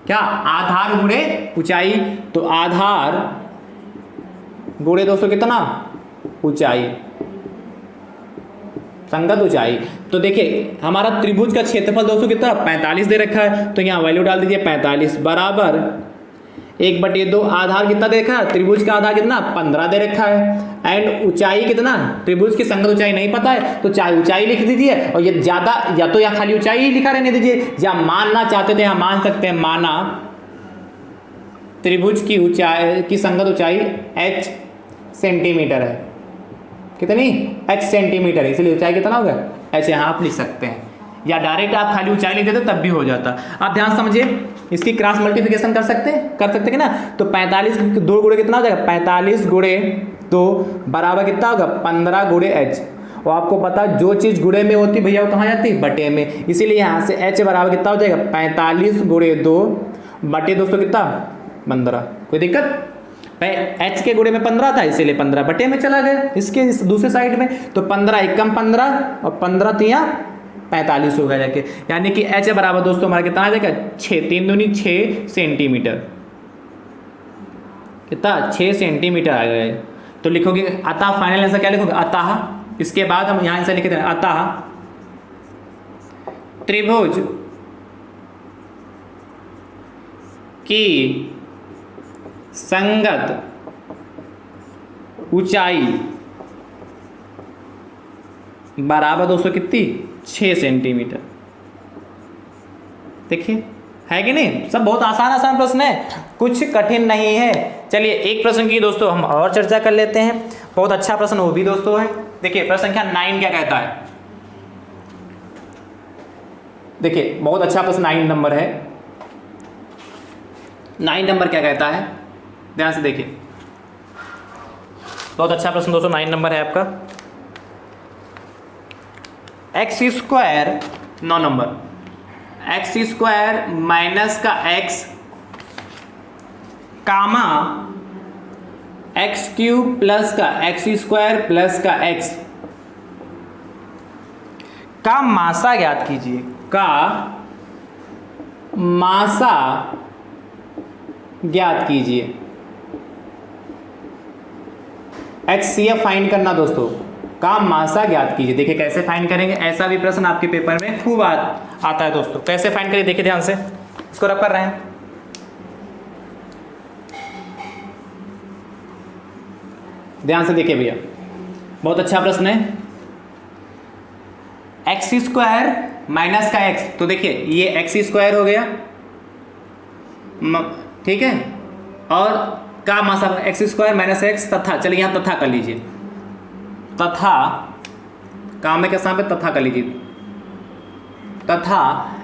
क्या, आधार गुणे ऊंचाई। तो आधार गुणे दोस्तों कितना, ऊंचाई, संगत ऊंचाई। तो देखिए हमारा त्रिभुज का क्षेत्रफल दोस्तों कितना, 45 दे रखा है, तो यहाँ वैल्यू डाल दीजिए 45 बराबर 1/2, आधार कितना दे रखा है, त्रिभुज का आधार कितना, 15 दे रखा है, एंड ऊंचाई कितना, त्रिभुज की संगत ऊंचाई नहीं पता है तो चाहे ऊंचाई लिख दीजिए, और ये ज्यादा या तो या खाली ऊंचाई ही लिखा रहने दीजिए, या मानना चाहते थे हम मान सकते हैं, माना त्रिभुज की ऊंचाई की संगत ऊंचाई h सेंटीमीटर है, कितनी, h सेंटीमीटर है, इसलिए ऊंचाई कितना होगा, h, यहाँ आप लिख सकते हैं, या डायरेक्ट आप खाली ऊंचाई लिख देते तब भी हो जाता। आप ध्यान समझिए, इसकी क्रॉस मल्टीप्लिकेशन कर सकते हैं ना, तो 45 2 गुणे कितना हो जाएगा, 45 गुणे 2 बराबर कितना होगा, 15 गुणे h, और आपको पता जो चीज़ गुणे में होती भैया वो कहाँ जाती है, बटे में। इसीलिए यहाँ से h बराबर कितना हो जाएगा, 45 गुणे 2 बटे दोस्तों कितना 15। कोई दिक्कत, h के गुणे में 15 था इसीलिए 15 बटे में चला गया इसके इस दूसरे साइड में। तो 15 एकम 15 और 15 तिया 45 हो गया जाके, यानी कि h बराबर दोस्तों हमारा कितना आ जाएगा 6, 3 दूनी 6 सेंटीमीटर, कितना 6 सेंटीमीटर आ गया। तो लिखोगे अतः, फाइनल आंसर क्या लिखोगे, अतः। इसके बाद हम यहाँ से लिखते हैं अतः त्रिभुज की संगत ऊंचाई बराबर दोस्तों कितनी 6 सेंटीमीटर। देखिए है कि नहीं, सब बहुत आसान आसान प्रश्न है, कुछ कठिन नहीं है। चलिए एक प्रश्न की दोस्तों हम और चर्चा कर लेते हैं, बहुत अच्छा प्रश्न वो भी दोस्तों है। देखिए प्रश्न संख्या 9 क्या कहता है, देखिए बहुत अच्छा प्रश्न 9 नंबर है। 9 नंबर क्या कहता है, ध्यान से देखिए, बहुत अच्छा प्रश्न दोस्तों 9 नंबर है आपका। X square 9 number, x square minus का x comma x cube plus का एक्स स्क्वायर प्लस का एक्स का मासा ज्ञात कीजिए, का मासा ज्ञात कीजिए। HCF फाइंड करना दोस्तों, का मासा ज्ञात कीजिए। देखिए कैसे फाइंड करेंगे, ऐसा भी प्रश्न आपके पेपर में खूब आता है दोस्तों। कैसे फाइंड करिए, देखिए ध्यान से, इसको रब कर रहे हैं। ध्यान से देखिए भैया, बहुत अच्छा प्रश्न है। एक्स स्क्वायर माइनस का एक्स, तो देखिए ये एक्स स्क्वायर हो गया, ठीक है, और का मासा एक्स स्क्वायर माइनस एक्स तथा, चलिए यहाँ तथा कर लीजिए, तथा काम में कैसा पे तथा कर लीजिए, तथा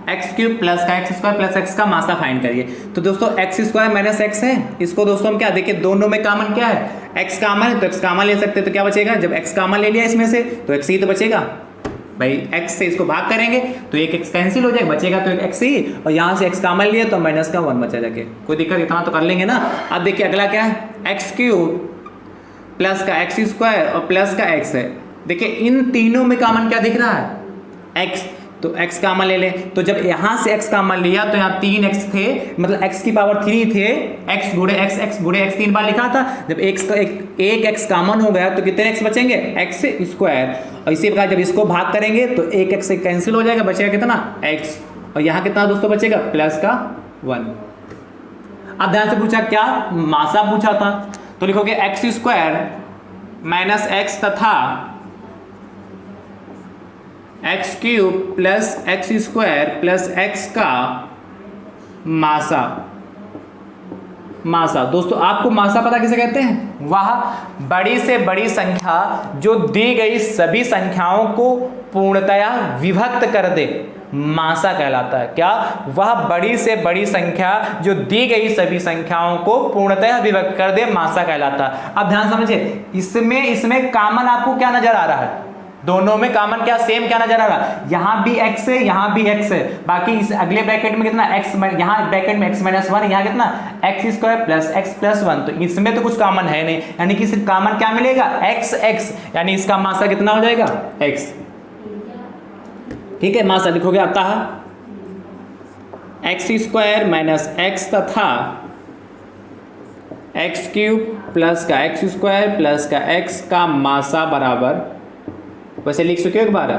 एक्स क्यूब प्लस का एक्स स्क्वायर प्लस एक्स का मासा फाइंड करिए। तो दोस्तों एक्स स्क्वायर माइनस एक्स है, इसको दोस्तों हम क्या देखिए दोनों में कॉमन क्या है, एक्स कॉमन है तो एक्स कॉमन ले सकते हैं। तो क्या बचेगा, जब एक्स कॉमन ले लिया इसमें से तो एक्स ही तो बचेगा भाई, एक्स से इसको भाग करेंगे तो एक एक्स कैंसिल हो जाएगा, बचेगा तो एक एक्स ही, और यहाँ से एक्स कॉमन लिए तो माइनस का 1 बचा जाके, कोई दिक्कत, इतना तो कर लेंगे ना। अब देखिए अगला क्या है, एक्स क्यूब प्लस का एक्स स्क्वायर और प्लस का एक्स है। देखिए इन तीनों में कॉमन क्या दिख रहा है, एक्स, तो x कॉमन ले लें। तो जब यहाँ से x कॉमन लिया तो यहाँ 3x थे, मतलब x की पावर 3 थे, x गुणे x 3 बार लिखा था। जब एक x कॉमन हो गया तो कितने x बचेंगे, x स्क्वायर, और इसी प्रकार जब इसको भाग करेंगे तो एक x से कैंसिल हो जाएगा, बचेगा कितना x, और यहाँ कितना दोस्तों बचेगा प्लस का 1। अब ध्यान से पूछा क्या मासा पूछा था, तो लिखोगे एक्स स्क्वायर माइनस एक्स तथा x cube plus x square plus x का मासा। मासा दोस्तों आपको मासा पता किसे कहते हैं, वह बड़ी से बड़ी संख्या जो दी गई सभी संख्याओं को पूर्णतया विभक्त कर दे, मासा कहलाता है। क्या, वह बड़ी से बड़ी संख्या जो दी गई सभी संख्याओं को पूर्णतया विभक्त कर दे, मासा कहलाता है। अब ध्यान समझिए, इसमें कॉमन आपको क्या नजर आ रहा है, दोनों में कॉमन क्या सेम क्या नजर आ रहा है, यहाँ भी x है यहाँ भी x है, बाकी इस अगले ब्रैकेट में कितना x, यहाँ ब्रैकेट में x माइनस 1, यहाँ कितना x square plus x plus 1, तो इसमें तो कुछ कॉमन है नहीं, यानी कि सिर्फ कॉमन क्या मिलेगा x, यानी इसका मासा कितना हो जाएगा x। ठीक है, मासा लिखोगे अतः एक्स स्क्वायर माइनस एक्स तथा एक्स क्यूब प्लस का एक्स स्क्वायर प्लस का एक्स का मासा बराबर, वैसे लिख चुके हो एक बार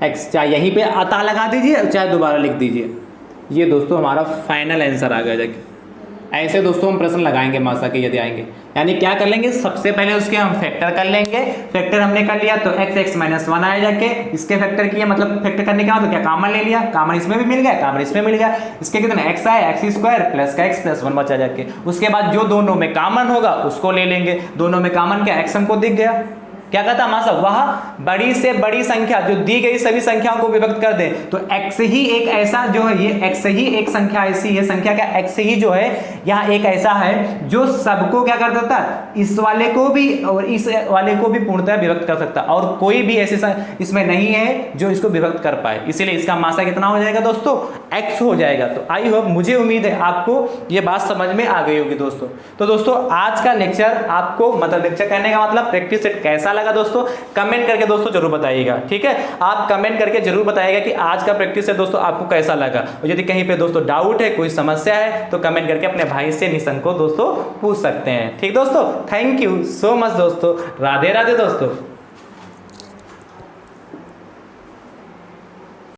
x, चाहे यहीं पे अतः लगा दीजिए चाहे दोबारा लिख दीजिए। ये दोस्तों हमारा फाइनल आंसर आ गया जाके। ऐसे दोस्तों हम प्रश्न लगाएंगे मासा के यदि आएंगे, यानी क्या कर लेंगे, सबसे पहले उसके हम फैक्टर कर लेंगे। फैक्टर हमने कर लिया तो x माइनस 1 आया जाके, इसके फैक्टर किया, मतलब फैक्टर करने का मतलब क्या, कॉमन ले लिया, कॉमन इसमें भी मिल गया, कॉमन इसमें मिल गया, इसके कितने x आया एक्स स्क्वायर प्लस का एक्स प्लस 1 बचा जाके। उसके बाद जो दोनों में कॉमन होगा उसको ले लेंगे, दोनों में कॉमन क्या x हमको दिख गया, क्या कहता मासा, वह बड़ी से बड़ी संख्या जो दी गई सभी संख्याओं को विभक्त कर दे। तो x ही एक ऐसा जो है, ये x ही एक संख्या ऐसी है, संख्या का x ही जो है यहाँ एक ऐसा है जो सबको क्या कर देता है, इस वाले को भी और इस वाले को भी पूर्णतः विभक्त कर सकता है, और कोई भी ऐसे इसमें नहीं है जो इसको विभक्त कर पाए। इसीलिए इसका मासा कितना हो जाएगा दोस्तों, x हो जाएगा। तो आई होप, मुझे उम्मीद है आपको ये बात समझ में आ गई होगी दोस्तों। तो दोस्तों आज का लेक्चर आपको, मतलब लेक्चर कहने का मतलब प्रैक्टिस सेट कैसा लगा दोस्तों, कमेंट करके दोस्तों जरूर बताइएगा। ठीक है, आप कमेंट करके जरूर बताइएगा कि आज का प्रैक्टिस सेट दोस्तों आपको कैसा लगा। और यदि कहीं पे दोस्तों डाउट है, कोई समस्या है, तो कमेंट करके अपने भाई से निशंक को दोस्तों पूछ सकते हैं। ठीक दोस्तों, थैंक यू सो मच दोस्तों, राधे राधे दोस्तों।